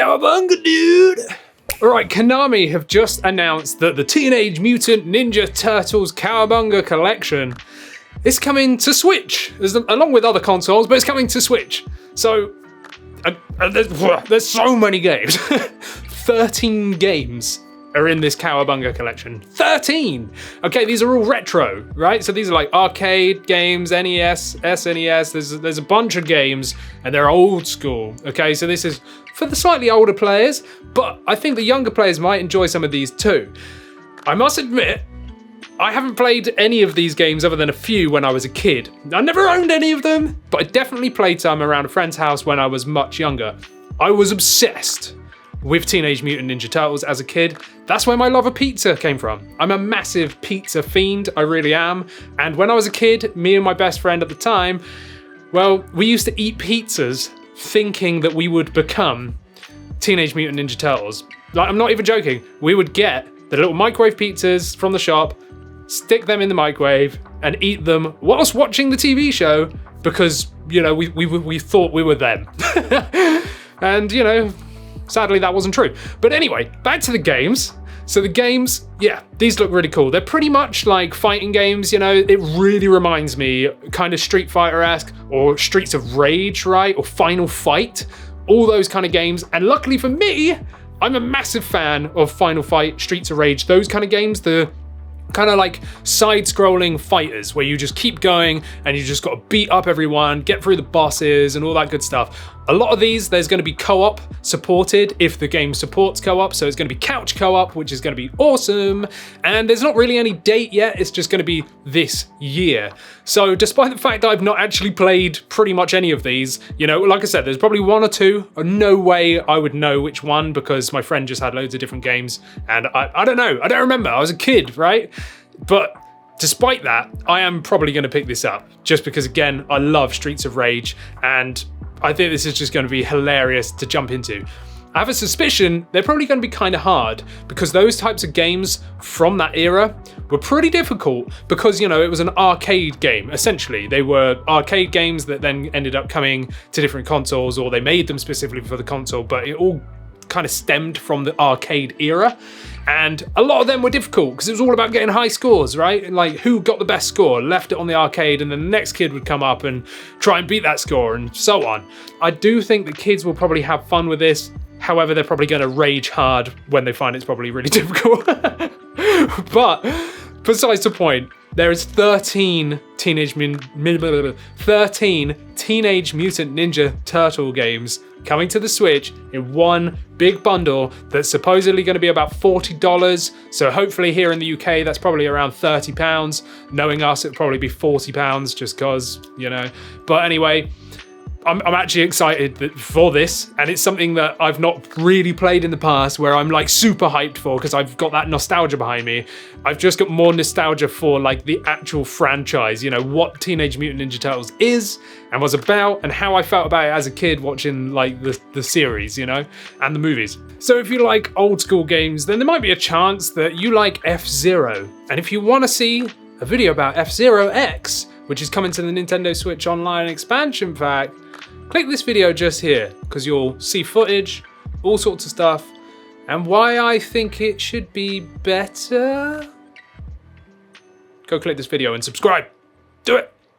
Cowabunga, dude! Alright, Konami have just announced that the Teenage Mutant Ninja Turtles Cowabunga collection is coming to Switch, along with other consoles, but it's coming to Switch. So, there's so many games. 13 games are in this Cowabunga collection. 13! Okay, these are all retro, right? So these are like arcade games, NES, SNES, there's a bunch of games, and they're old school. Okay, so this is for the slightly older players, but I think the younger players might enjoy some of these too. I must admit, I haven't played any of these games other than a few when I was a kid. I never owned any of them, but I definitely played some around a friend's house when I was much younger. I was obsessed with Teenage Mutant Ninja Turtles as a kid. That's where my love of pizza came from. I'm a massive pizza fiend, I really am. And when I was a kid, me and my best friend at the time, well, we used to eat pizzas thinking that we would become Teenage Mutant Ninja Turtles. Like, I'm not even joking. We would get the little microwave pizzas from the shop, stick them in the microwave, and eat them whilst watching the TV show because, you know, we thought we were them. And, you know, sadly, that wasn't true. But anyway, back to the games. So the games, yeah, these look really cool. They're pretty much like fighting games, you know. It really reminds me kind of Street Fighter-esque or Streets of Rage, right? Or Final Fight, all those kind of games. And luckily for me, I'm a massive fan of Final Fight, Streets of Rage, those kind of games, the kind of like side-scrolling fighters where you just keep going and you just got to beat up everyone, get through the bosses and all that good stuff. A lot of these, there's going to be co-op supported if the game supports co-op, so it's going to be couch co-op, which is going to be awesome, and there's not really any date yet, it's just going to be this year. So despite the fact that I've not actually played pretty much any of these, you know, like I said, there's probably one or two, no way I would know which one because my friend just had loads of different games, and I don't know, I don't remember, I was a kid, right? But despite that, I am probably going to pick this up, just because, again, I love Streets of Rage, and I think this is just going to be hilarious to jump into. I have a suspicion they're probably going to be kind of hard, because those types of games from that era were pretty difficult, because, you know, it was an arcade game, essentially. They were arcade games that then ended up coming to different consoles, or they made them specifically for the console, but it all kind of stemmed from the arcade era. And a lot of them were difficult because it was all about getting high scores, right? And like who got the best score, left it on the arcade, and then the next kid would come up and try and beat that score and so on. I do think the kids will probably have fun with this. However, they're probably going to rage hard when they find it's probably really difficult. But besides the point, there is 13 Teenage Mutant Ninja Turtle games coming to the Switch in one big bundle that's supposedly going to be about $40. So hopefully here in the UK, that's probably around £30. Knowing us, it'll probably be £40 just because, you know. But anyway, I'm actually excited for this, and it's something that I've not really played in the past where I'm like super hyped for because I've got that nostalgia behind me. I've just got more nostalgia for like the actual franchise, you know, what Teenage Mutant Ninja Turtles is and was about and how I felt about it as a kid watching like the series, you know, and the movies. So if you like old school games, then there might be a chance that you like F-Zero. And if you want to see a video about F-Zero X, which is coming to the Nintendo Switch Online expansion pack, click this video just here, because you'll see footage, all sorts of stuff, and why I think it should be better. Go click this video and subscribe. Do it.